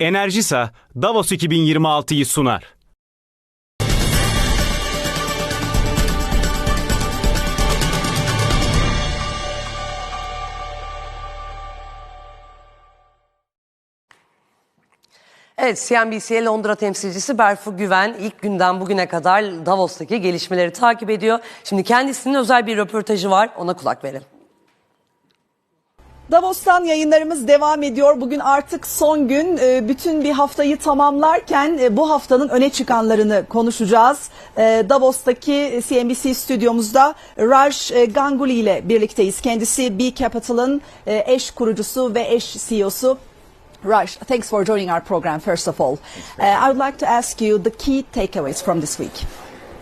Enerjisa Davos 2026'yı sunar. Evet, CNBC-e'ye Londra temsilcisi Berfu Güven ilk günden bugüne kadar Davos'taki gelişmeleri takip ediyor. Şimdi kendisinin özel bir röportajı var, ona kulak verelim. Davos'tan yayınlarımız devam ediyor. Bugün artık son gün, bütün bir haftayı tamamlarken bu haftanın öne çıkanlarını konuşacağız. Davos'taki CNBC stüdyomuzda Ganguly ile birlikteyiz. Kendisi B Capital'ın eş kurucusu ve eş CEO'su. Raj, thanks for joining our program, first of all. I would like to ask you the key takeaways from this week.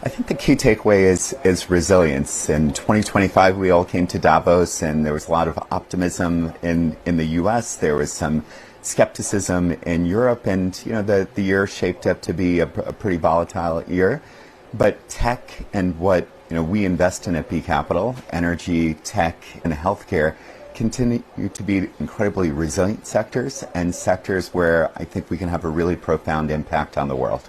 I think the key takeaway is resilience. In 2025, we all came to Davos, and there was a lot of optimism in the U.S. There was some skepticism in Europe, and the year shaped up to be a pretty volatile year. But tech and what we invest in at B Capital, energy, tech, and healthcare, continue to be incredibly resilient sectors, and sectors where I think we can have a really profound impact on the world.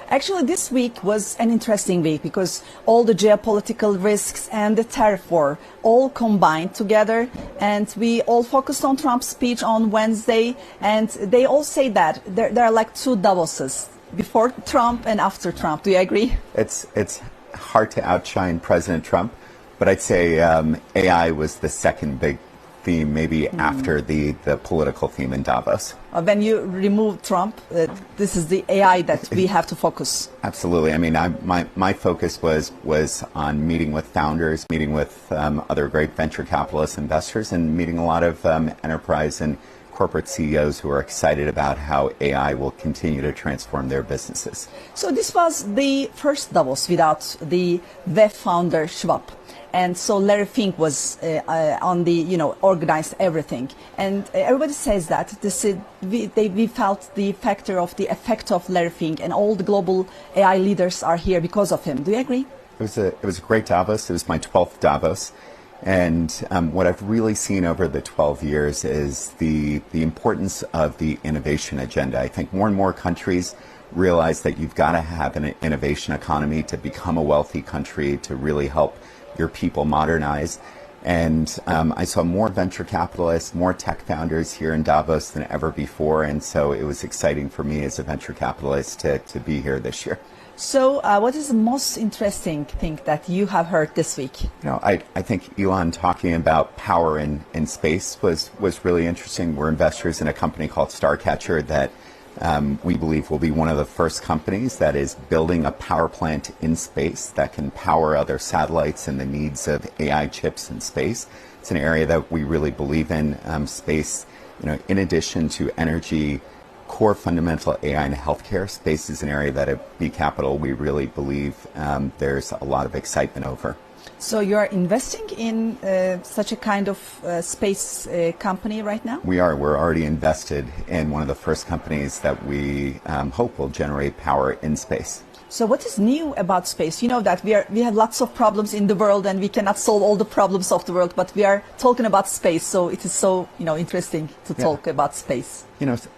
Actually, this week was an interesting week because all the geopolitical risks and the tariff war all combined together, and we all focused on Trump's speech on Wednesday, and they all say that there are like two Davoses, before Trump and after Trump. Do you agree? It's hard to outshine President Trump, but I'd say AI was the second big theme, maybe after the political theme in Davos. When you remove Trump, this is the AI that we have to focus. Absolutely. I mean, my focus was on meeting with founders, meeting with other great venture capitalist investors, and meeting a lot of enterprise and corporate CEOs who are excited about how AI will continue to transform their businesses. So this was the first Davos without the WEF founder Schwab. And so Larry Fink was on the, organized everything. And everybody says that we felt the effect of Larry Fink, and all the global AI leaders are here because of him. Do you agree? It was a great Davos. It was my 12th Davos. And what I've really seen over the 12 years is the importance of the innovation agenda. I think more and more countries realize that you've got to have an innovation economy to become a wealthy country, to really help your people modernize. And I saw more venture capitalists, more tech founders here in Davos than ever before. And so it was exciting for me as a venture capitalist to be here this year. So what is the most interesting thing that you have heard this week? I think Elon talking about power in space was really interesting. We're investors in a company called Starcatcher that we believe will be one of the first companies that is building a power plant in space that can power other satellites and the needs of AI chips in space. It's an area that we really believe in. Space, in addition to energy, core fundamental AI and healthcare, space is an area that at B Capital we really believe there's a lot of excitement over. So you are investing in such a kind of space company right now? We are. We're already invested in one of the first companies that we hope will generate power in space. So what is new about space? You know that we have lots of problems in the world, and we cannot solve all the problems of the world, but we are talking about space, so it is so interesting to talk about space.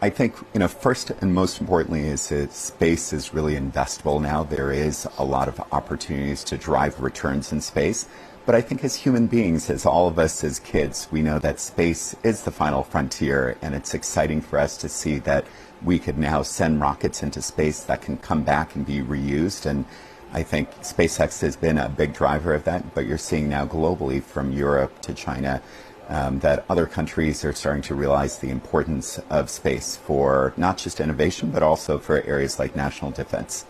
I think first and most importantly is that space is really investable now. There is a lot of opportunities to drive returns in space. But I think as human beings, as all of us as kids, we know that space is the final frontier, and it's exciting for us to see that we could now send rockets into space that can come back and be reused. And I think SpaceX has been a big driver of that, but you're seeing now globally from Europe to China that other countries are starting to realize the importance of space for not just innovation, but also for areas like national defense.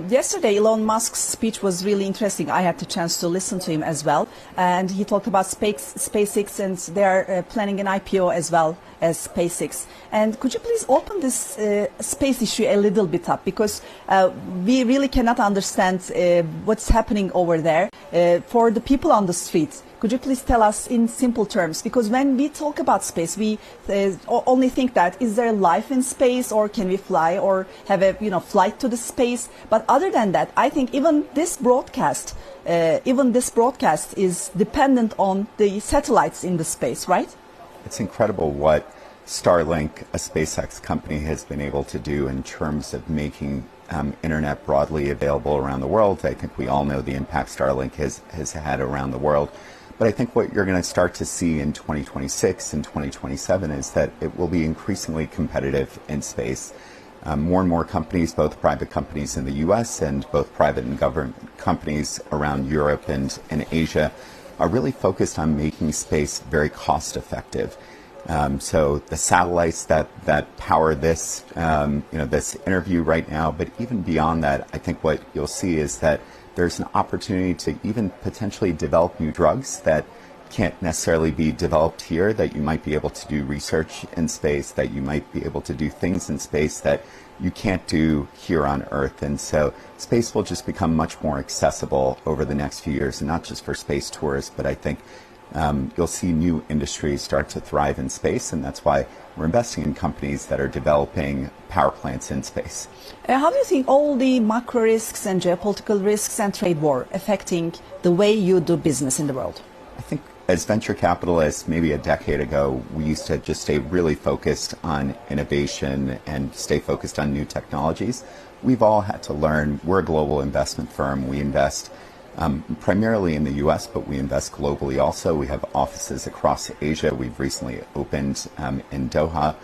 Yesterday, Elon Musk's speech was really interesting. I had the chance to listen to him as well. And he talked about SpaceX, and they are planning an IPO as well as SpaceX. And could you please open this space issue a little bit up? Because we really cannot understand what's happening over there for the people on the street. Could you please tell us in simple terms? Because when we talk about space, we only think that is there life in space, or can we fly or have a flight to the space? But other than that, I think even this broadcast is dependent on the satellites in the space, right? It's incredible what Starlink, a SpaceX company, has been able to do in terms of making internet broadly available around the world. I think we all know the impact Starlink has had around the world. But I think what you're going to start to see in 2026 and 2027 is that it will be increasingly competitive in space. More and more companies, both private companies in the US and both private and government companies around Europe and Asia, are really focused on making space very cost effective. So the satellites that power this, this interview right now, but even beyond that, I think what you'll see is that there's an opportunity to even potentially develop new drugs that can't necessarily be developed here, that you might be able to do research in space, that you might be able to do things in space that you can't do here on Earth. And so space will just become much more accessible over the next few years, and not just for space tourists, but I think you'll see new industries start to thrive in space, and that's why we're investing in companies that are developing power plants in space. How do you think all the macro risks and geopolitical risks and trade war affecting the way you do business in the world? I think as venture capitalists, maybe a decade ago, we used to just stay really focused on innovation and stay focused on new technologies. We've all had to learn. We're a global investment firm. We invest primarily in the US, but we invest globally also. We have offices across Asia. We've recently opened in Doha,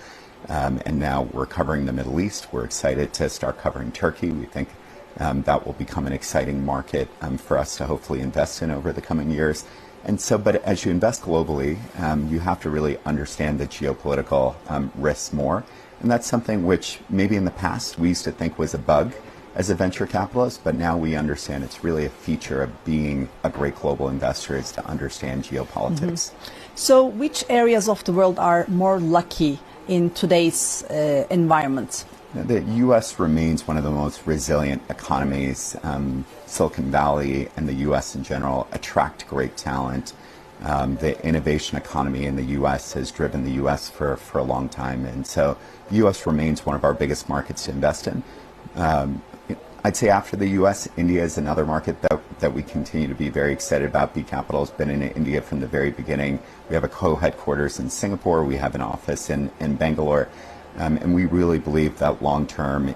and now we're covering the Middle East. We're excited to start covering Turkey. We think that will become an exciting market for us to hopefully invest in over the coming years. And so, but as you invest globally, you have to really understand the geopolitical risks more. And that's something which maybe in the past we used to think was a bug as a venture capitalist, but now we understand it's really a feature of being a great global investor, is to understand geopolitics. Mm-hmm. So which areas of the world are more lucky in today's environment? The U.S. remains one of the most resilient economies. Silicon Valley and the U.S. in general attract great talent. The innovation economy in the U.S. has driven the U.S. for a long time. And so the U.S. remains one of our biggest markets to invest in. I'd say after the U.S., India is another market that we continue to be very excited about. B Capital has been in India from the very beginning. We have a co-headquarters in Singapore. We have an office in Bangalore. And we really believe that long-term,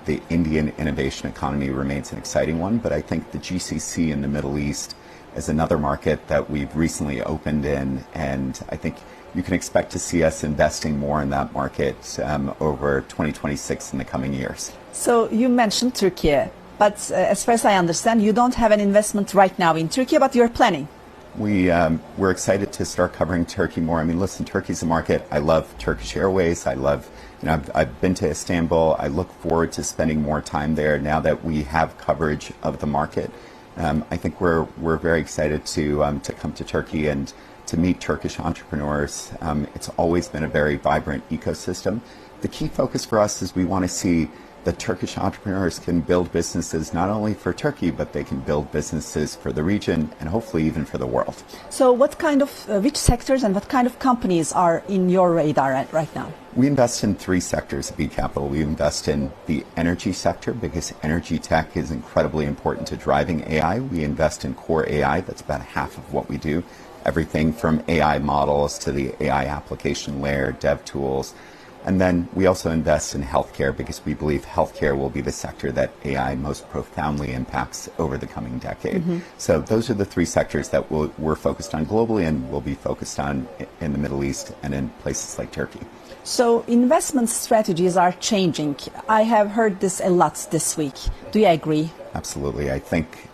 the Indian innovation economy remains an exciting one. But I think the GCC in the Middle East is another market that we've recently opened in. And I think you can expect to see us investing more in that market over 2026 in the coming years. So you mentioned Turkey, but as far as I understand, you don't have an investment right now in Turkey, but you're planning. We're excited to start covering Turkey more. I mean, listen, Turkey's a market. I love Turkish Airways. I love, I've been to Istanbul. I look forward to spending more time there now that we have coverage of the market. I think we're very excited to come to Turkey and to meet Turkish entrepreneurs. It's always been a very vibrant ecosystem. The key focus for us is we want to see that Turkish entrepreneurs can build businesses not only for Turkey, but they can build businesses for the region and hopefully even for the world. So what kind of, which sectors and what kind of companies are in your radar right now? We invest in three sectors at B Capital. We invest in the energy sector because energy tech is incredibly important to driving AI. We invest in core AI. That's about half of what we do. Everything from AI models to the AI application layer, dev tools. And then we also invest in healthcare because we believe healthcare will be the sector that AI most profoundly impacts over the coming decade. Mm-hmm. So those are the three sectors that we're focused on globally and will be focused on in the Middle East and in places like Turkey. So investment strategies are changing. I have heard this a lot this week. Do you agree? Absolutely. I think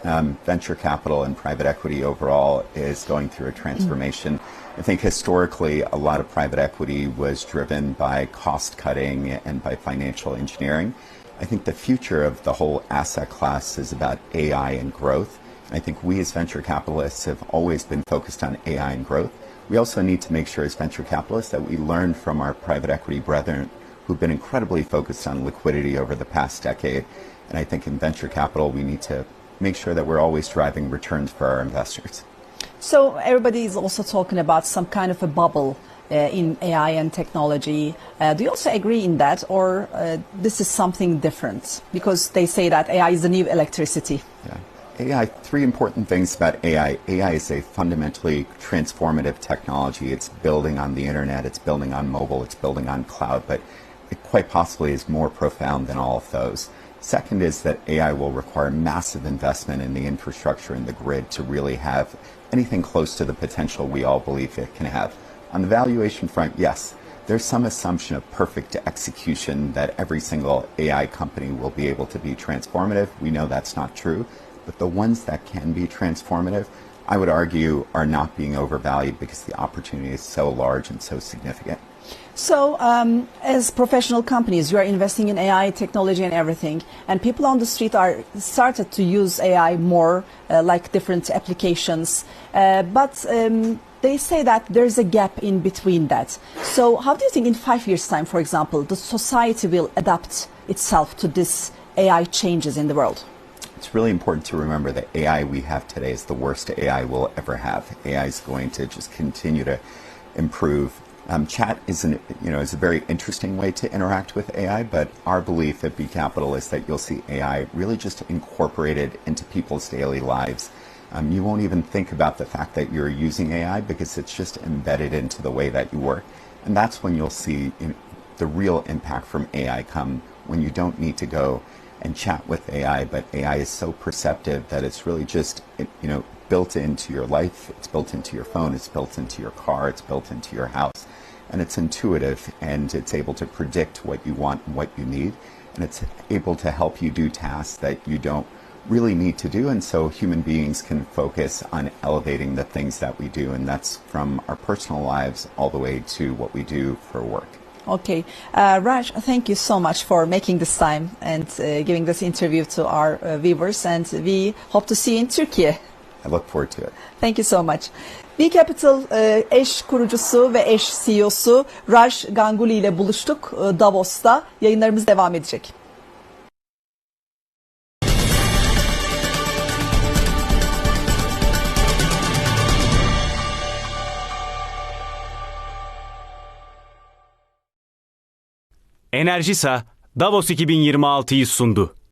venture capital and private equity overall is going through a transformation. Mm-hmm. I think historically a lot of private equity was driven by cost cutting and by financial engineering. I think the future of the whole asset class is about AI and growth. And I think we as venture capitalists have always been focused on AI and growth. We also need to make sure as venture capitalists that we learn from our private equity brethren who've been incredibly focused on liquidity over the past decade. And I think in venture capital we need to make sure that we're always driving returns for our investors. So everybody is also talking about some kind of a bubble in AI and technology. Do you also agree in that, or this is something different? Because they say that AI is the new electricity. Yeah. AI, three important things about AI. AI is a fundamentally transformative technology. It's building on the internet, it's building on mobile, it's building on cloud, but it quite possibly is more profound than all of those. Second is that AI will require massive investment in the infrastructure and the grid to really have anything close to the potential we all believe it can have. On the valuation front, yes, there's some assumption of perfect execution that every single AI company will be able to be transformative. We know that's not true. But the ones that can be transformative, I would argue, are not being overvalued because the opportunity is so large and so significant. So, as professional companies, you are investing in AI technology and everything, and people on the street are started to use AI more, like different applications. But they say that there's a gap in between that. So, how do you think in 5 years' time, for example, the society will adapt itself to this AI changes in the world? It's really important to remember that AI we have today is the worst AI we'll ever have. AI is going to just continue to improve. Chat is a very interesting way to interact with AI, but our belief at B Capital is that you'll see AI really just incorporated into people's daily lives. You won't even think about the fact that you're using AI because it's just embedded into the way that you work. And that's when you'll see the real impact from AI come, when you don't need to go and chat with AI, but AI is so perceptive that it's really just built into your life, it's built into your phone, it's built into your car, it's built into your house, and it's intuitive, and it's able to predict what you want and what you need, and it's able to help you do tasks that you don't really need to do, and so human beings can focus on elevating the things that we do, and that's from our personal lives all the way to what we do for work. Okay. Raj, thank you so much for making this time and giving this interview to our viewers, and we hope to see you in Turkey. I look forward to it. Thank you so much. B Capital eş kurucusu ve eş CEO'su Raj Ganguly ile buluştuk Davos'ta. Yayınlarımız devam edecek. Enerjisa Davos 2026'yı sundu.